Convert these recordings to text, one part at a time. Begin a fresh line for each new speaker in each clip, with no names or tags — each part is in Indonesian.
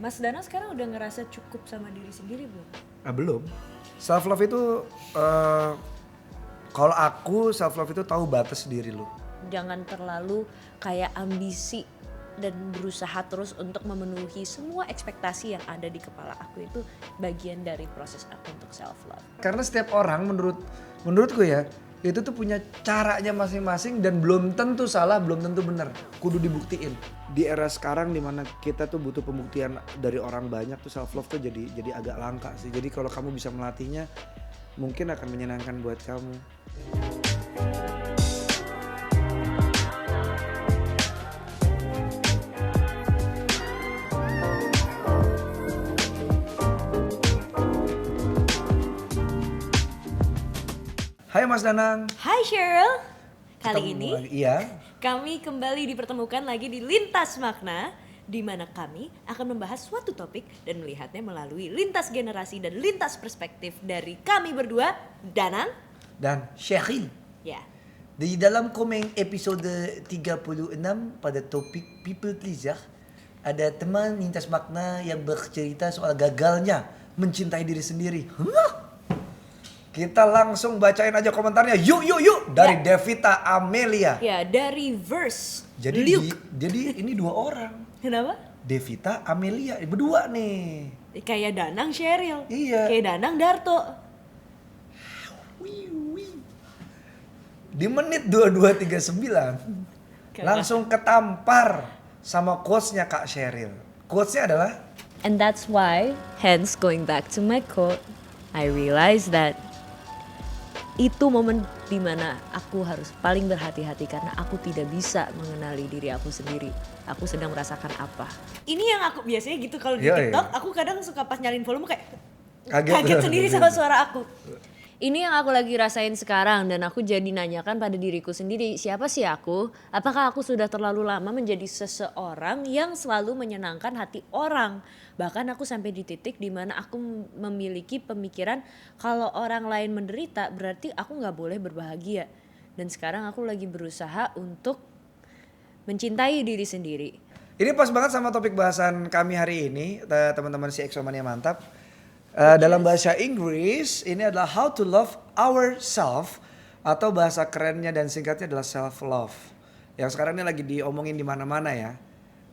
Mas Danang sekarang udah ngerasa cukup sama diri sendiri belum?
Belum. Self love itu kalau aku self love itu tahu batas diri lu.
Jangan terlalu kayak ambisi dan berusaha terus untuk memenuhi semua ekspektasi yang ada di kepala aku. Itu bagian dari proses aku untuk self love.
Karena setiap orang menurutku ya, itu tuh punya caranya masing-masing dan belum tentu salah, belum tentu benar. Kudu dibuktiin. Di era sekarang dimana kita tuh butuh pembuktian dari orang banyak tuh self love tuh jadi agak langka sih. Jadi kalau kamu bisa melatihnya, mungkin akan menyenangkan buat kamu. Hai Mas Danang.
Hai Cheryl, kali
Ketemu
ini
lagi. Iya.
kami kembali dipertemukan lagi di Lintas Makna, di mana kami akan membahas suatu topik dan melihatnya melalui lintas generasi dan lintas perspektif dari kami berdua, Danang.
Dan Sheryl.
Ya,
Di dalam komen episode 36 pada topik People Pleaser, ada teman lintas makna yang bercerita soal gagalnya mencintai diri sendiri. Hah? Kita langsung bacain aja komentarnya. Yuk dari Devita Amelia.
ya dari verse
Jadi
Luke.
jadi ini dua orang.
Kenapa?
Devita Amelia berdua nih.
Kayak Danang Cheryl,
Iya.
kayak Danang Darto.
Di menit 22:39 langsung ketampar sama quotes-nya Kak Sheryl. Quotes-nya adalah
And that's why, hence going back to my quote, I realized that itu momen dimana aku harus paling berhati-hati karena aku tidak bisa mengenali diri aku sendiri. Aku sedang merasakan apa. Ini yang aku biasanya gitu kalau di
Iya,
TikTok,
iya.
aku kadang suka pas nyalin volume kayak
Kaget.
kaget sendiri sama suara aku. Ini yang aku lagi rasain sekarang dan aku jadi nanyakan pada diriku sendiri, siapa sih aku? Apakah aku sudah terlalu lama menjadi seseorang yang selalu menyenangkan hati orang? Bahkan aku sampai di titik dimana aku memiliki pemikiran kalau orang lain menderita berarti aku gak boleh berbahagia. Dan sekarang aku lagi berusaha untuk mencintai diri sendiri.
Ini pas banget sama topik bahasan kami hari ini, teman-teman si Exomania mantap. Dalam bahasa Inggris ini adalah how to love ourselves atau bahasa kerennya dan singkatnya adalah self love. Yang sekarang ini lagi diomongin di mana-mana ya.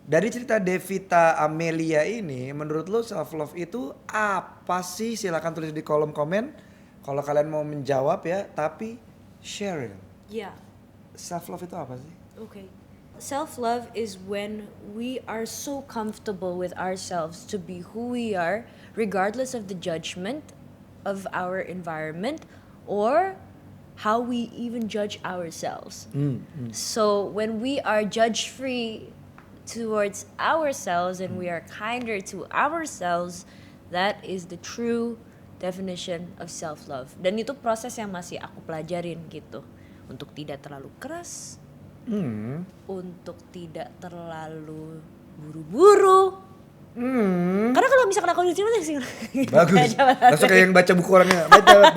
Dari cerita Devita Amelia ini, menurut lo self love itu apa sih? Silakan tulis di kolom komen kalau kalian mau menjawab ya. Tapi Sheryl,
Ya.
self love itu apa sih?
Okay. Self-love is when we are so comfortable with ourselves to be who we are, regardless of the judgment of our environment or how we even judge ourselves. So when we are judge-free towards ourselves and we are kinder to ourselves, that is the true definition of self-love. Dan itu proses yang masih aku pelajarin gitu. Untuk tidak terlalu keras, untuk tidak terlalu buru-buru. Karena kalau misalkan aku di sini
Bagus. Langsung kayak yang baca buku orangnya. Baca.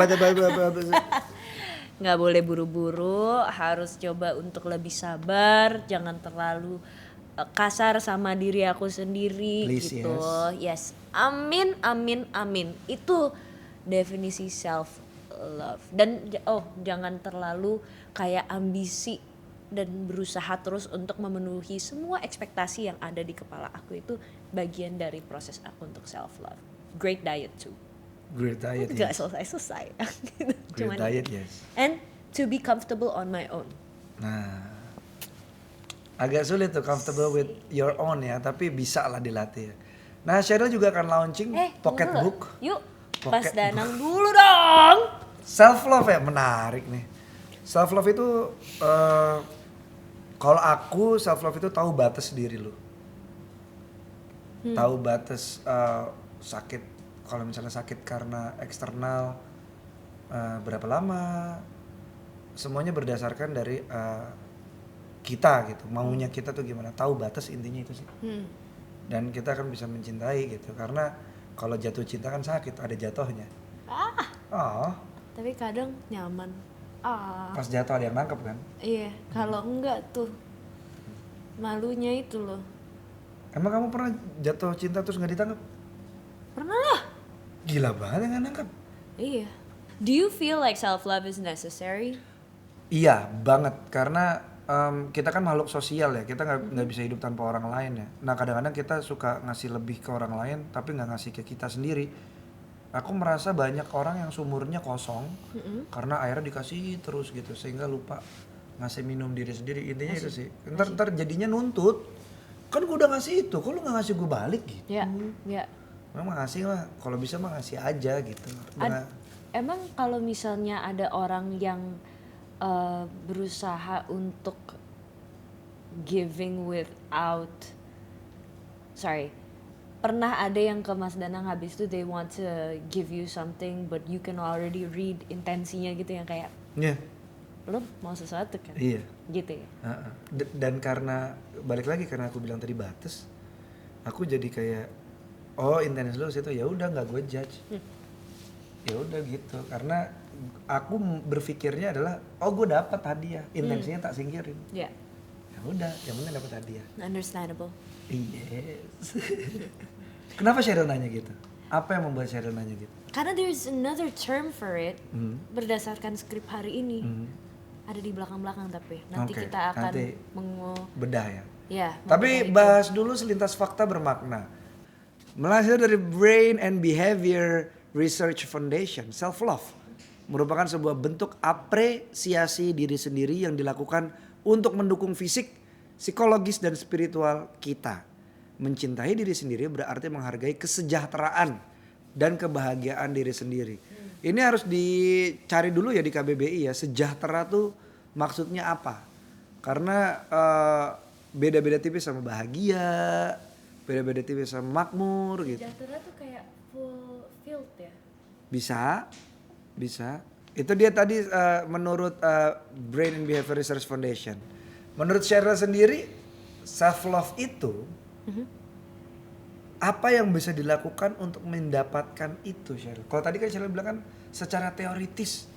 nggak boleh buru-buru, harus coba untuk lebih sabar, jangan terlalu kasar sama diri aku sendiri.
Please,
gitu. Yes. Amin. Itu definisi self love. Dan jangan terlalu kayak ambisi dan berusaha terus untuk memenuhi semua ekspektasi yang ada di kepala aku. Itu bagian dari proses aku untuk self love. Great diet too.
Great diet,
Gak
yes.
selesai.
Great diet, yes.
And to be comfortable on my own.
Nah, agak sulit tuh comfortable with your own ya, tapi bisa lah dilatih. Nah, Sheryl juga akan launching pocket
tunggu dulu.
book.
Yuk, Mas
Pocket
Danang dulu dong.
Self love ya, menarik nih. Self love itu kalau aku self love itu tahu batas diri lu. Tahu batas sakit, kalau misalnya sakit karena eksternal berapa lama. Semuanya berdasarkan dari kita gitu. Maunya kita tuh gimana? Tahu batas, intinya itu sih. Dan kita akan bisa mencintai gitu. Karena kalau jatuh cinta kan sakit, ada jatuhnya.
Tapi kadang nyaman.
Pas jatuh ada yang nangkep kan?
Iya, kalau enggak tuh malunya itu loh.
Emang kamu pernah jatuh cinta terus nggak ditangkap?
Pernah lah.
Gila banget yang nggak nangkap.
Iya. Do you feel like self love is necessary?
Iya banget karena kita kan makhluk sosial ya, kita nggak bisa hidup tanpa orang lain ya. Nah kadang-kadang kita suka ngasih lebih ke orang lain tapi nggak ngasih ke kita sendiri. Aku merasa banyak orang yang sumurnya kosong karena airnya dikasih terus gitu sehingga lupa ngasih minum diri sendiri. Intinya itu sih. Ntar jadinya nuntut. Kan gue udah ngasih itu, kok lu nggak ngasih gue balik gitu?
Ya, ya.
Memang ngasih lah, kalau bisa mah ngasih aja gitu.
Emang kalau misalnya ada orang yang berusaha untuk giving without, sorry, pernah ada yang ke Mas Danang habis itu they want to give you something but you can already read intensinya gitu yang kayak
Iya.
lo mau sesuatu kan?
Iya.
Gitu ya.
Dan karena balik lagi karena aku bilang tadi batas, aku jadi kayak oh intens lo situ ya udah nggak gue judge. Ya udah gitu karena aku berpikirnya adalah oh gue dapat hadiah intensinya tak singkirin.
Ya.
Ya udah yang penting dapat hadiah.
Understandable.
Yes. Kenapa Cheryl nanya gitu? Apa yang membuat Cheryl nanya gitu?
Karena there's another term for it berdasarkan skrip hari ini. Ada di belakang-belakang tapi nanti
Oke,
kita akan
nanti bedah ya.
Ya.
Tapi bahas dulu selintas fakta bermakna. Melansir dari Brain and Behavior Research Foundation, self love merupakan sebuah bentuk apresiasi diri sendiri yang dilakukan untuk mendukung fisik, psikologis dan spiritual kita. Mencintai diri sendiri berarti menghargai kesejahteraan dan kebahagiaan diri sendiri. Ini harus dicari dulu ya di KBBI ya, sejahtera tuh maksudnya apa? Karena beda-beda tipis sama bahagia, beda-beda tipis sama makmur gitu.
Sejahtera tuh kayak fulfilled ya.
Bisa. Itu dia tadi menurut Brain and Behavior Research Foundation. Menurut Cheryl sendiri, self love itu apa yang bisa dilakukan untuk mendapatkan itu, Cheryl? Kalau tadi kan Cheryl bilang kan secara teoritis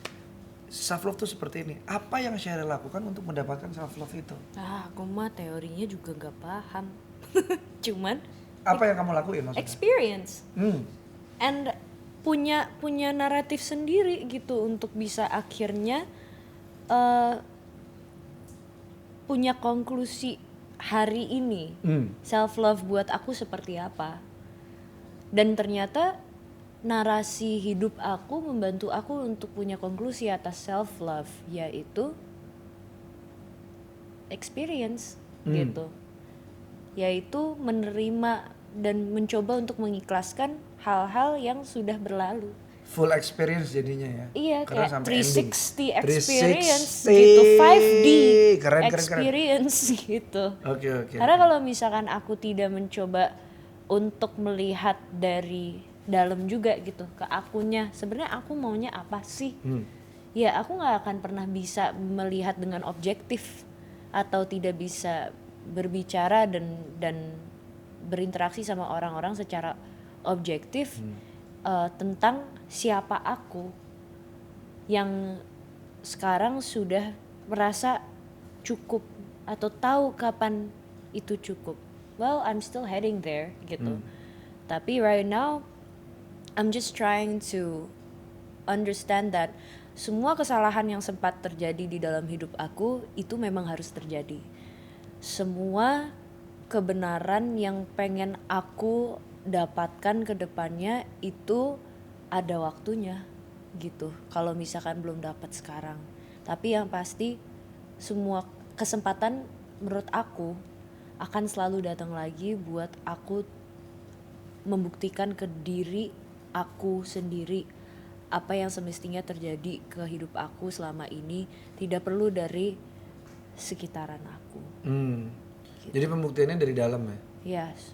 self love itu seperti ini. Apa yang Cheryl lakukan untuk mendapatkan self love itu?
Aku mah teorinya juga gak paham. Cuman
Apa yang kamu lakuin maksudnya?
experience. And punya naratif sendiri gitu untuk bisa akhirnya punya konklusi hari ini self love buat aku seperti apa. Dan ternyata narasi hidup aku membantu aku untuk punya konklusi atas self love, yaitu experience gitu, yaitu menerima dan mencoba untuk mengikhlaskan hal-hal yang sudah berlalu.
Full experience jadinya ya.
Iya,
karena
kayak
sampai
360
ending.
experience
360.
gitu, 5D
Keren.
experience gitu.
Oke.
Karena kalau misalkan aku tidak mencoba untuk melihat dari dalam juga gitu ke akunya, sebenarnya aku maunya apa sih? Ya aku nggak akan pernah bisa melihat dengan objektif atau tidak bisa berbicara dan berinteraksi sama orang-orang secara objektif tentang siapa aku yang sekarang sudah merasa cukup atau tahu kapan itu cukup. Well, I'm still heading there gitu. Tapi right now I'm just trying to understand that semua kesalahan yang sempat terjadi di dalam hidup aku itu memang harus terjadi. Semua kebenaran yang pengen aku dapatkan ke depannya itu ada waktunya gitu. Kalau misalkan belum dapat sekarang. Tapi yang pasti semua kesempatan menurut aku akan selalu datang lagi buat aku membuktikan ke diri aku sendiri apa yang semestinya terjadi ke hidup aku selama ini, tidak perlu dari sekitaran aku.
Gitu. Jadi pembuktiannya dari dalam ya?
Yes.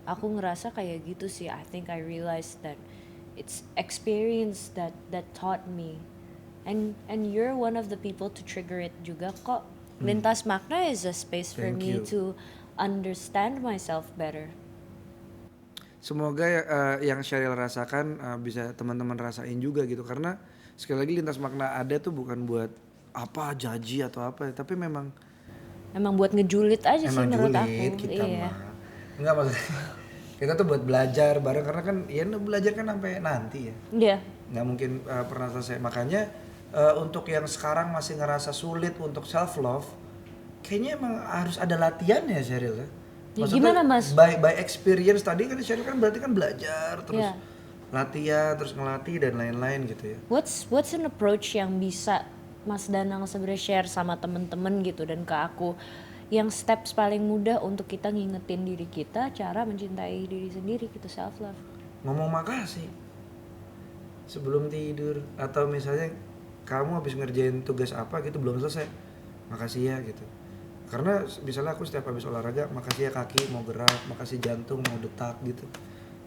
Aku ngerasa kayak gitu sih. I think I realized that it's experience that taught me. And you're one of the people to trigger it juga kok. Lintas Makna is a space for
Thank
me
you.
to understand myself better.
Semoga yang Cheryl rasakan bisa teman-teman rasain juga gitu. Karena sekali lagi Lintas Makna ada tuh bukan buat apa jaji atau apa, tapi memang
Emang buat ngejulit aja sih
emang
menurut
julid
aku.
kita
Iya.
mah. Enggak maksudnya kita tuh buat belajar bareng karena kan ya belajar kan sampai nanti ya.
Iya.
Nggak mungkin pernah selesai. Makanya untuk yang sekarang masih ngerasa sulit untuk self love, kayaknya emang harus ada latihan ya Sheryl ya.
Ya, gimana, Mas?
By experience tadi kan Sheryl kan berarti kan belajar terus
Iya.
latihan terus ngelatih dan lain-lain gitu ya.
What's an approach yang bisa Mas Danang sebenarnya share sama temen-temen gitu dan ke aku, yang steps paling mudah untuk kita ngingetin diri kita cara mencintai diri sendiri gitu, self love.
Ngomong makasih sebelum tidur atau misalnya kamu habis ngerjain tugas apa gitu belum selesai, makasih ya gitu. Karena misalnya aku setiap habis olahraga, makasih ya kaki mau gerak, makasih jantung mau detak gitu,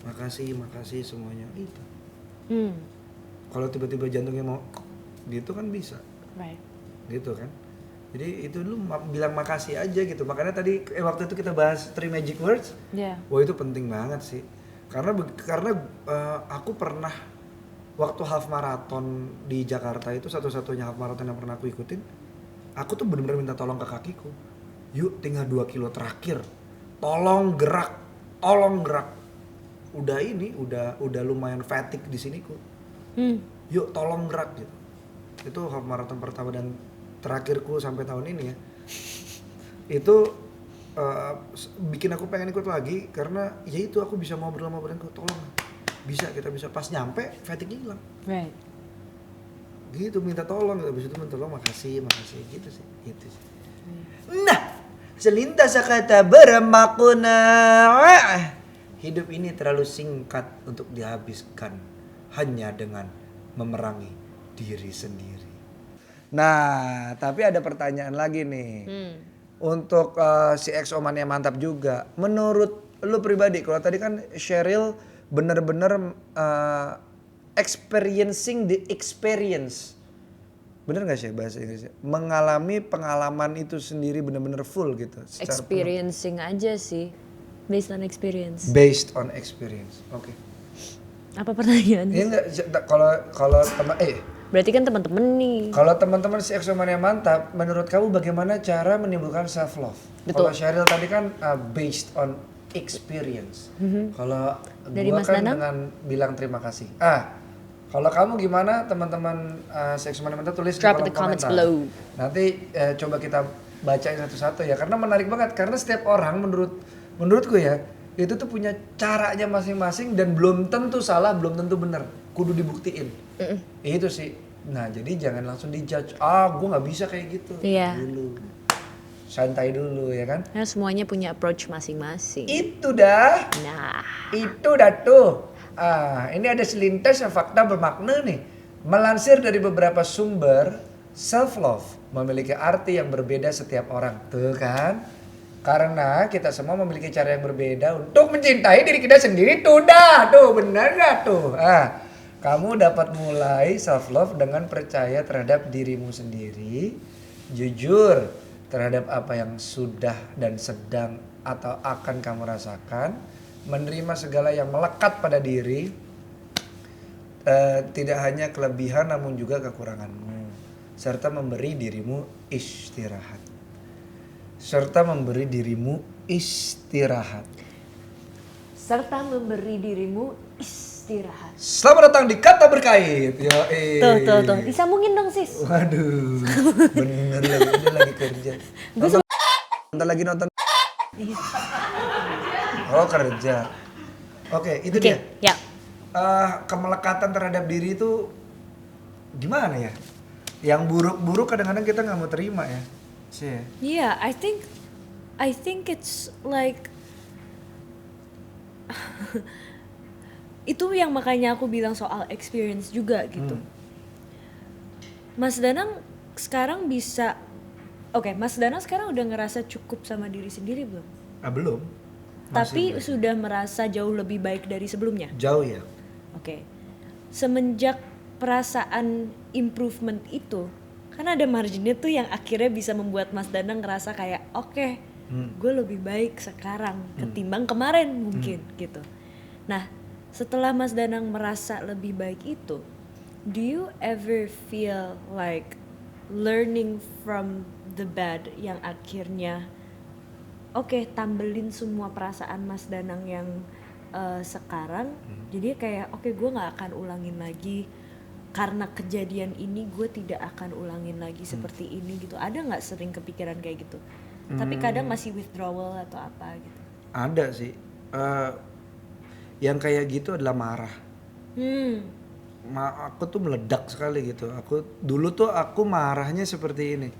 makasih semuanya itu. Kalau tiba-tiba jantungnya mau gitu kan bisa
Right.
gitu kan. Jadi itu lu bilang makasih aja gitu. Makanya tadi waktu itu kita bahas 3 magic words.
Yeah.
Wah itu penting banget sih. Karena aku pernah waktu half marathon di Jakarta itu satu-satunya half marathon yang pernah aku ikutin. Aku tuh benar-benar minta tolong ke kakiku. Yuk tinggal 2 kilo terakhir. Tolong gerak. Udah lumayan fatigue di siniku. Yuk tolong gerak gitu. Itu half marathon pertama dan terakhirku sampai tahun ini ya. Itu bikin aku pengen ikut lagi karena ya itu aku bisa ngobrol sama badanku, tolong kita bisa pas nyampe fatigue hilang.
Right.
Gitu minta tolong, habis itu minta tolong makasih gitu sih. Nah, selintas kata bermakna. Hidup ini terlalu singkat untuk dihabiskan hanya dengan memerangi diri sendiri. Nah, tapi ada pertanyaan lagi nih. Untuk si ex-omannya mantap juga. Menurut lu pribadi, kalau tadi kan Sheryl bener-bener experiencing the experience. Bener gak sih bahasa Inggrisnya? Mengalami pengalaman itu sendiri bener-bener full gitu.
Experiencing aja sih. Based on experience.
Based on experience. Oke.
Apa pertanyaannya?
Ini enggak kalau teman
Berarti kan teman-teman nih.
kalau teman-teman si ex-omannya mantap, menurut kamu bagaimana cara menimbulkan self love?
Betul.
Kalau Sheryl tadi kan based on experience. Kalau
Dari
gua
Mas
kan
Danang?
dengan bilang terima kasih. Kalau kamu gimana teman-teman si ex-omannya mantap tulis
Drop
di
the comments
komentar.
below.
Nanti coba kita bacain satu-satu ya karena menarik banget karena setiap orang menurutku ya itu tuh punya caranya masing-masing dan belum tentu salah, belum tentu benar. Kudu dibuktiin. Itu sih. Nah, jadi jangan langsung dijudge. Gue nggak bisa kayak gitu.
Iya.
Dulu. Santai dulu ya kan.
Karena semuanya punya approach masing-masing.
Itu dah.
Nah.
Itu dah tuh. Ini ada selintas yang fakta bermakna nih. Melansir dari beberapa sumber, self love memiliki arti yang berbeda setiap orang. Tuh kan? Karena kita semua memiliki cara yang berbeda untuk mencintai diri kita sendiri. Tuh dah, tuh bener gak tuh? Kamu dapat mulai self love dengan percaya terhadap dirimu sendiri, jujur terhadap apa yang sudah dan sedang atau akan kamu rasakan, menerima segala yang melekat pada diri, tidak hanya kelebihan namun juga kekuranganmu, serta memberi dirimu istirahat. Serta memberi dirimu istirahat. Selamat datang di Kata Berkait.
Tuh. Disambungin dong, sis.
Waduh, bener lagi, dia lagi kerja. Bentar lagi nonton. Oh kerja. Oke, itu dia.
Ya.
Kemelekatan terhadap diri itu gimana ya? Yang buruk-buruk kadang-kadang kita nggak mau terima ya. Sih.
Yeah, I think it's like itu yang makanya aku bilang soal experience juga gitu. Mas Danang sekarang Mas Danang sekarang udah ngerasa cukup sama diri sendiri belum?
Belum.
Tapi sudah merasa jauh lebih baik dari sebelumnya?
Jauh ya.
Oke. Semenjak perasaan improvement itu, kan ada marginnya tuh yang akhirnya bisa membuat Mas Danang ngerasa kayak oke, gue lebih baik sekarang ketimbang kemarin mungkin gitu. Nah, setelah Mas Danang merasa lebih baik itu, do you ever feel like learning from the bad yang akhirnya oke, tambelin semua perasaan Mas Danang yang sekarang, jadi kayak oke, gue nggak akan ulangin lagi karena kejadian ini, gue tidak akan ulangin lagi seperti ini gitu. Ada nggak sering kepikiran kayak gitu? Tapi kadang masih withdrawal atau apa gitu.
Ada sih. Eh, yang kayak gitu adalah marah. Aku tuh meledak sekali gitu. Dulu tuh aku marahnya seperti ini.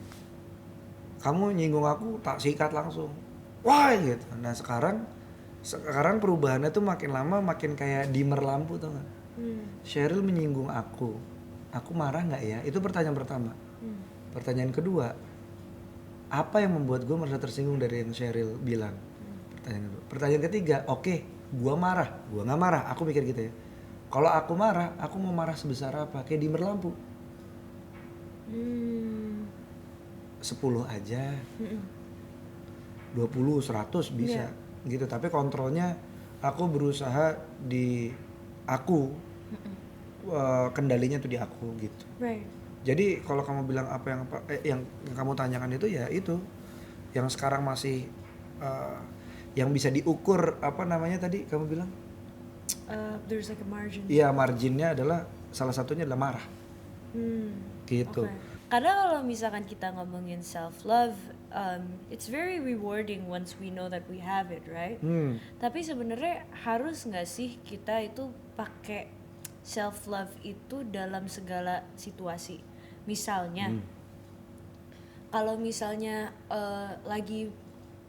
Kamu nyinggung aku, tak sikat langsung. Wah gitu. Nah sekarang perubahannya tuh makin lama makin kayak dimmer lampu tuh nggak? Cheryl menyinggung aku marah nggak ya? Itu pertanyaan pertama. Pertanyaan kedua, apa yang membuat gue merasa tersinggung dari yang Cheryl bilang? Pertanyaan kedua. Pertanyaan ketiga, oke, gue marah, gue nggak marah. Aku mikir gitu ya. Kalau aku marah, aku mau marah sebesar apa? Kayak dimmer lampu. 10 aja. 20, 100 bisa gitu, tapi kontrolnya aku berusaha di aku, kendalinya tuh di aku gitu.
Right.
Jadi kalau kamu bilang apa yang kamu tanyakan itu ya itu yang sekarang masih yang bisa diukur, apa namanya tadi kamu bilang?
There's like a margin.
Iya, marginnya adalah salah satunya adalah marah gitu.
Okay. Karena kalau misalkan kita ngomongin self love, it's very rewarding once we know that we have it, right? Tapi sebenarnya harus nggak sih kita itu pakai self love itu dalam segala situasi? Misalnya, kalau misalnya lagi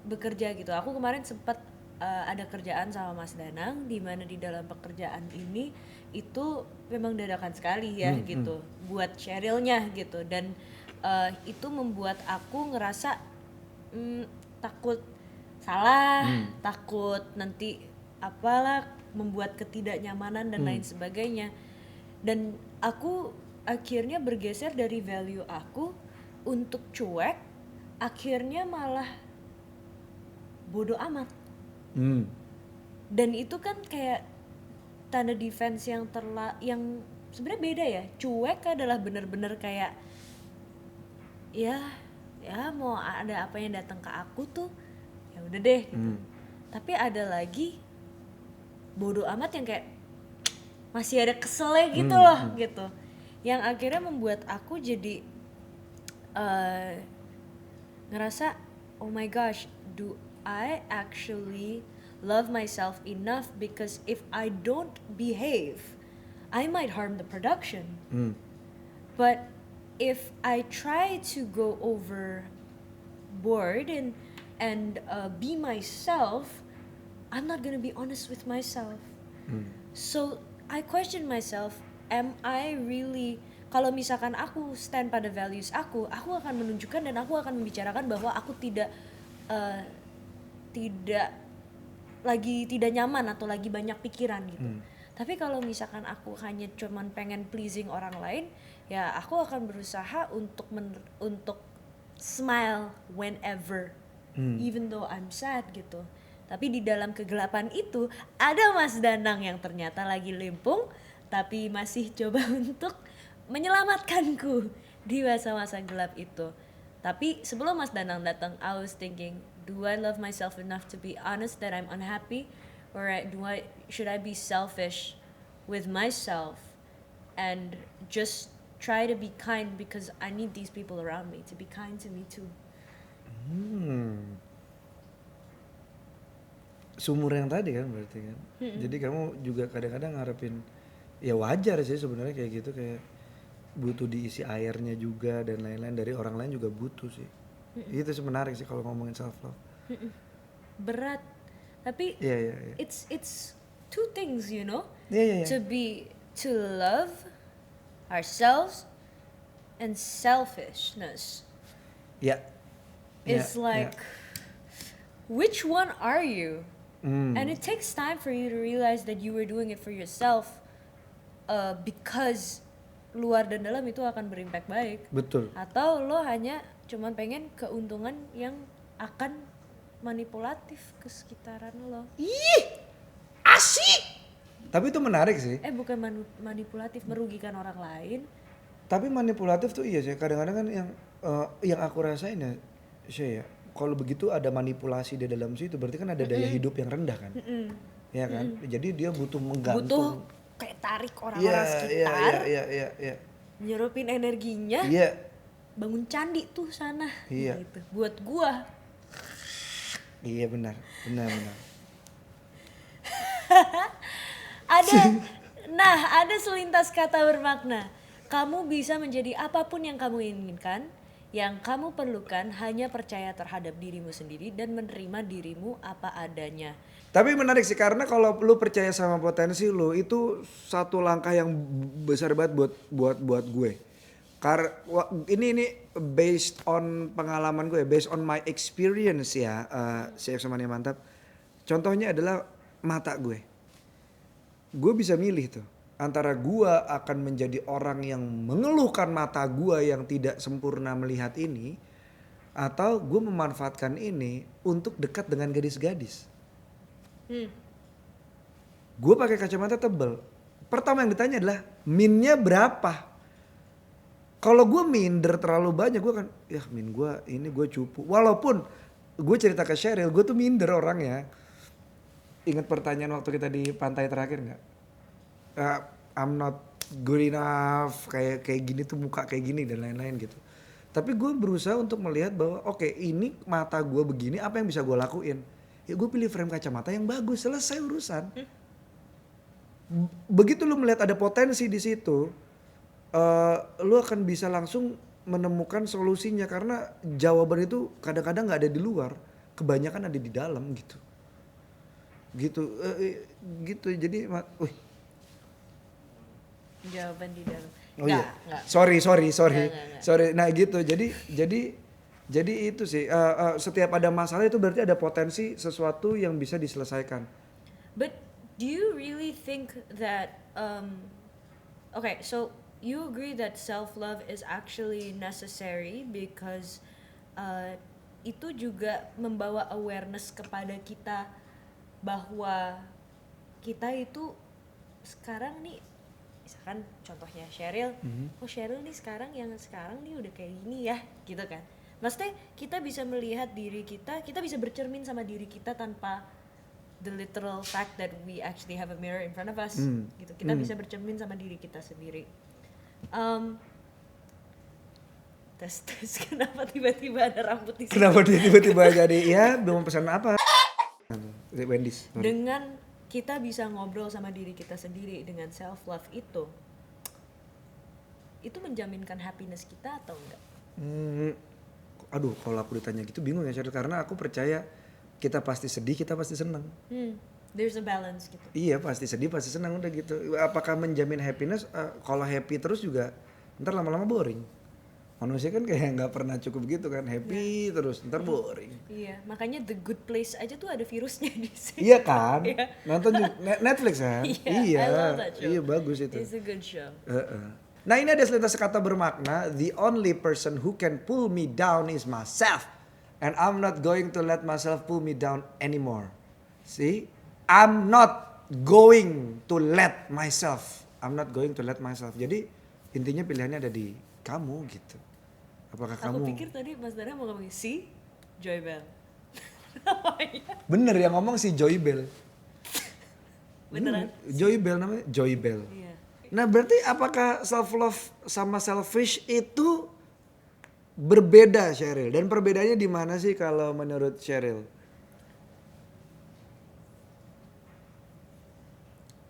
bekerja gitu, aku kemarin sempat ada kerjaan sama Mas Danang, di mana di dalam pekerjaan ini itu memang dadakan sekali ya gitu, buat Cherylnya gitu, dan itu membuat aku ngerasa takut salah, takut nanti apalah, membuat ketidaknyamanan dan lain sebagainya, dan aku akhirnya bergeser dari value aku untuk cuek, akhirnya malah bodoh amat. Dan itu kan kayak tanda defense yang yang sebenarnya beda ya. Cuek adalah bener-bener kayak ya mau ada apa yang datang ke aku tuh ya udah deh gitu. Tapi ada lagi bodoh amat yang kayak masih ada keselnya gitu loh gitu, yang akhirnya membuat aku jadi ngerasa oh my gosh, do I actually love myself enough? Because if I don't behave, I might harm the production. But if I try to go overboard and be myself, I'm not gonna be honest with myself. So I question myself, am I really, kalau misalkan aku stand pada values aku akan menunjukkan dan aku akan membicarakan bahwa aku tidak nyaman atau lagi banyak pikiran gitu. Tapi kalau misalkan aku hanya cuman pengen pleasing orang lain, ya aku akan berusaha untuk smile whenever, even though I'm sad gitu. Tapi di dalam kegelapan itu ada Mas Danang yang ternyata lagi limpung, tapi masih coba untuk menyelamatkanku di masa-masa gelap itu. Tapi sebelum Mas Danang datang, I was thinking, do I love myself enough to be honest that I'm unhappy, or should I be selfish with myself and just try to be kind because I need these people around me to be kind to me too.
Sumur yang tadi kan berarti kan. Jadi kamu juga kadang-kadang ngarepin, ya wajar sih sebenarnya kayak gitu, kayak butuh diisi airnya juga dan lain-lain, dari orang lain juga butuh sih. Itu sih menarik sih kalau ngomongin self love.
Berat, tapi
Iya.
it's two things, you know.
Iya.
To love ourselves and selfishness.
Ya.
It's like which one are you? And it takes time for you to realize that you were doing it for yourself, because luar dan dalam itu akan berimpact baik.
Betul.
Atau lo hanya cuman pengen keuntungan yang akan manipulatif ke sekitaran lo.
Ih, asik. Tapi itu menarik sih.
Bukan manipulatif, merugikan orang lain.
Tapi manipulatif tuh iya sih. Kadang-kadang kan yang aku rasain ya, sih ya. kalau begitu ada manipulasi di dalam situ, berarti kan ada daya hidup yang rendah kan, ya kan? Jadi dia butuh
Butuh
menggantung.
kayak tarik
Iya,
orang-orang
iya,
sekitar,
iya, iya, iya,
nyerupin energinya,
iya,
bangun candi tuh sana.
Iya.
Gitu. Buat gua.
iya benar, benar, benar.
Ada, nah ada selintas kata bermakna. Kamu bisa menjadi apapun yang kamu inginkan. Yang kamu perlukan hanya percaya terhadap dirimu sendiri dan menerima dirimu apa adanya.
Tapi menarik sih karena kalau lu percaya sama potensi lu itu satu langkah yang besar banget buat gue. Ini based on pengalaman gue, based on my experience ya, si Exomania mantap. Contohnya adalah mata gue. Gue bisa milih tuh antara gue akan menjadi orang yang mengeluhkan mata gue yang tidak sempurna melihat ini, atau gue memanfaatkan ini untuk dekat dengan gadis-gadis. Gue pakai kacamata tebal. Pertama yang ditanya adalah minnya berapa. Kalau gue minder terlalu banyak, gue kan, ya min gue ini gue cupu. Walaupun gue cerita ke Sheryl, gue tuh minder orangnya. Ingat pertanyaan waktu kita di pantai terakhir nggak? I'm not good enough, kayak gini tuh muka kayak gini dan lain-lain gitu. Tapi gue berusaha untuk melihat bahwa oke, ini mata gue begini, apa yang bisa gue lakuin? Ya gue pilih frame kacamata yang bagus, selesai urusan. Begitu lu melihat ada potensi di situ, lu akan bisa langsung menemukan solusinya karena jawaban itu kadang-kadang nggak ada di luar, kebanyakan ada di dalam gitu. Gitu. Jadi,
Jawaban di dalam.
oh iya.
Nggak.
Sorry.
Nggak.
Sorry. Nah gitu. Jadi itu sih. Setiap ada masalah itu berarti ada potensi sesuatu yang bisa diselesaikan.
But do you really think that okay, so you agree that self-love is actually necessary because itu juga membawa awareness kepada kita bahwa kita itu sekarang nih, misalkan contohnya Sheryl, Sheryl nih sekarang nih udah kayak gini ya, gitu kan. Maksudnya kita bisa melihat diri kita bisa bercermin sama diri kita tanpa the literal fact that we actually have a mirror in front of us, gitu. Kita bisa bercermin sama diri kita sendiri. Tes kenapa tiba-tiba ada rambut di sini?
Kenapa dia tiba-tiba jadi ya belum pesan apa? Wendy's. Sorry.
Dengan kita bisa ngobrol sama diri kita sendiri dengan self love itu menjaminkan happiness kita atau enggak?
Aduh, kalau aku ditanya gitu bingung ya Sheryl, karena aku percaya kita pasti sedih, kita pasti senang.
There's a balance gitu.
Iya, pasti sedih, pasti senang, udah gitu. Apakah menjamin happiness? Kalau happy terus juga ntar lama-lama boring. Manusia kan kayak nggak pernah cukup gitu kan, happy terus ntar boring.
Iya, makanya The Good Place aja tuh ada virusnya di sini.
Iya kan?
Iya.
Nonton Netflix kan?
Iya, I love that show.
Iya bagus itu.
It's a good show.
Nah ini ada selintas kata bermakna, the only person who can pull me down is myself. And I'm not going to let myself pull me down anymore. See? I'm not going to let myself. Jadi intinya pilihannya ada di kamu gitu. Apakah
Aku
kamu...
pikir tadi Mas Dara mau ngomong si Joy Bell.
Bener yang ngomong si Joy Bell.
Beneran?
Joy Bell namanya? Joy Bell.
Iya.
Nah berarti apakah self love sama selfish itu berbeda Sheryl? Dan perbedaannya di mana sih kalau menurut Sheryl?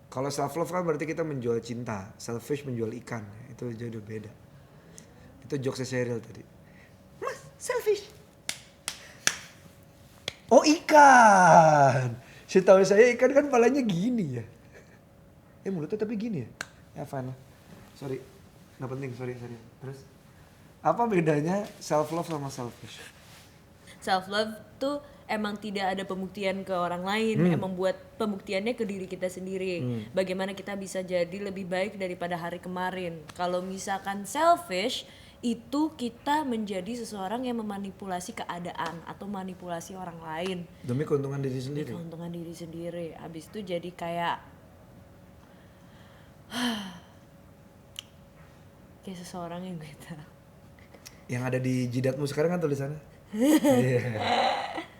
Kalau self love kan berarti kita menjual cinta, selfish menjual ikan, itu jauh beda. Itu jokesnya Sheryl tadi. Mas, selfish. Oh ikan. Setahu saya ikan kan palanya gini ya. Mulutnya tapi gini ya. Ya fine lah. Sorry, nggak penting. Sorry. Terus apa bedanya self love sama selfish?
Self love tuh emang tidak ada pembuktian ke orang lain, emang buat pembuktiannya ke diri kita sendiri. Bagaimana kita bisa jadi lebih baik daripada hari kemarin. Kalau misalkan selfish itu kita menjadi seseorang yang memanipulasi keadaan atau manipulasi orang lain
Demi keuntungan diri sendiri.
keuntungan diri sendiri. Habis itu jadi kayak seseorang yang gue tahu.
Yang ada di jidatmu sekarang kan tulisannya Iya.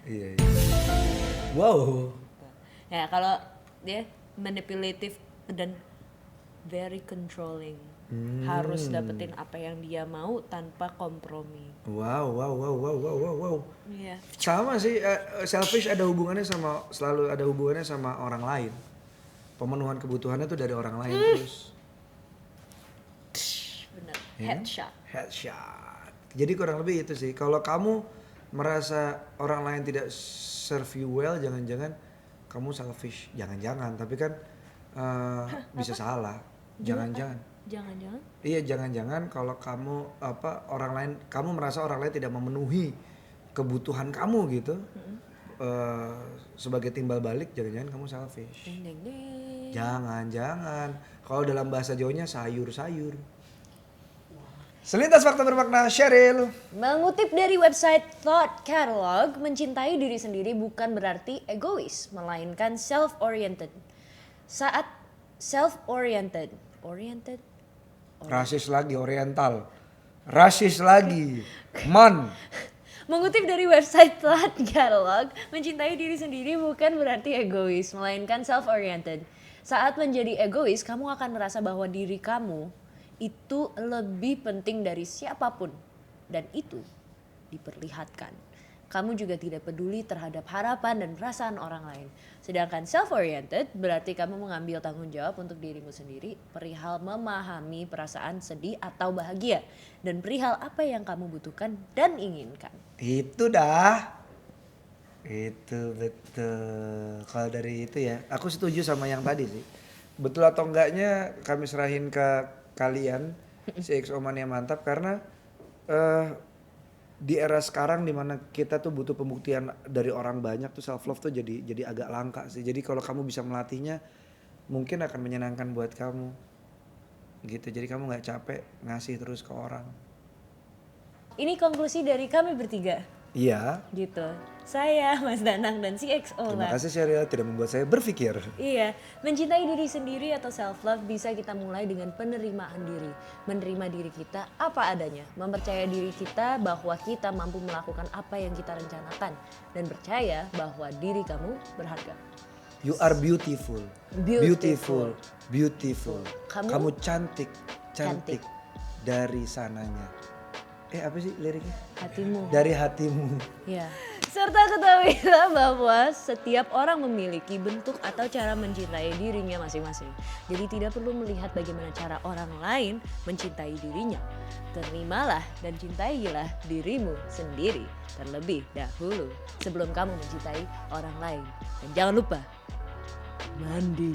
Iya. Wow.
Ya kalau dia manipulative dan very controlling. Harus dapetin apa yang dia mau tanpa kompromi.
Wow.
Iya.
Sama sih, selfish ada hubungannya selalu ada hubungannya sama orang lain. Pemenuhan kebutuhannya tuh dari orang lain terus.
Bener.
Ya?
Headshot.
Headshot. Jadi kurang lebih itu sih. Kalau kamu merasa orang lain tidak serve you well, jangan-jangan kamu selfish. Jangan-jangan, tapi kan bisa salah. Jangan-jangan.
Jangan-jangan.
Iya, jangan-jangan kalau kamu merasa orang lain tidak memenuhi kebutuhan kamu gitu. Sebagai timbal balik, jangan-jangan kamu selfish.
Ding ding ding.
Jangan. Kalau dalam bahasa Jawanya sayur-sayur. Selintas fakta bermakna, Sheryl.
Mengutip dari website Thought Catalog, mencintai diri sendiri bukan berarti egois, melainkan self-oriented. Saat self-oriented,
Rasis lagi, oriental. Rasis lagi, man.
Mengutip dari website Thought Catalog, mencintai diri sendiri bukan berarti egois, melainkan self-oriented. Saat menjadi egois, kamu akan merasa bahwa diri kamu itu lebih penting dari siapapun. Dan itu diperlihatkan. Kamu juga tidak peduli terhadap harapan dan perasaan orang lain. Sedangkan self-oriented berarti kamu mengambil tanggung jawab untuk dirimu sendiri perihal memahami perasaan sedih atau bahagia. Dan perihal apa yang kamu butuhkan dan inginkan.
Itu dah. Itu betul. Kalau dari itu ya, aku setuju sama yang tadi sih. Betul atau enggaknya kami serahin ke kalian si XO Mania Mantap karena di era sekarang dimana kita tuh butuh pembuktian dari orang banyak tuh self love tuh jadi agak langka sih. Jadi kalau kamu bisa melatihnya mungkin akan menyenangkan buat kamu gitu. Jadi kamu nggak capek ngasih terus ke orang.
Ini konklusi dari kami bertiga.
Iya.
Gitu. Saya, Mas Danang dan si XO
Terima
lah.
kasih Sheryl tidak membuat saya berpikir.
Iya, mencintai diri sendiri atau self love bisa kita mulai dengan penerimaan diri. Menerima diri kita apa adanya, mempercaya diri kita bahwa kita mampu melakukan apa yang kita rencanakan dan percaya bahwa diri kamu berharga.
You are beautiful.
Beautiful.
Beautiful.
Kamu
cantik.
cantik.
Dari sananya. Apa sih liriknya?
Hatimu.
Dari hatimu.
Ya. Serta ketahuilah bahwa setiap orang memiliki bentuk atau cara mencintai dirinya masing-masing. Jadi tidak perlu melihat bagaimana cara orang lain mencintai dirinya. Terimalah dan cintailah dirimu sendiri terlebih dahulu sebelum kamu mencintai orang lain. Dan jangan lupa mandi.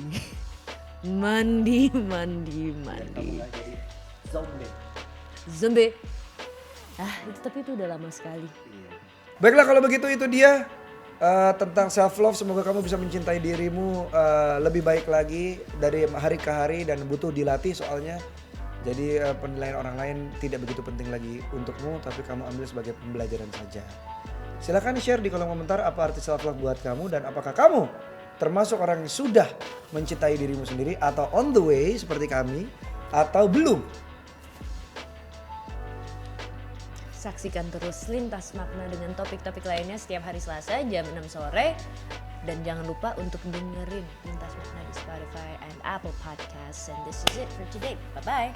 Mandi. Zombie. Tapi itu udah lama sekali.
Baiklah kalau begitu itu dia tentang self love. Semoga kamu bisa mencintai dirimu lebih baik lagi dari hari ke hari dan butuh dilatih soalnya. Jadi penilaian orang lain tidak begitu penting lagi untukmu, tapi kamu ambil sebagai pembelajaran saja. Silahkan share di kolom komentar apa arti self love buat kamu dan apakah kamu termasuk orang yang sudah mencintai dirimu sendiri atau on the way seperti kami atau belum.
Saksikan terus Lintas Makna dengan topik-topik lainnya setiap hari Selasa jam 6 sore. Dan jangan lupa untuk dengerin Lintas Makna di Spotify and Apple Podcasts. And this is it for today. Bye-bye.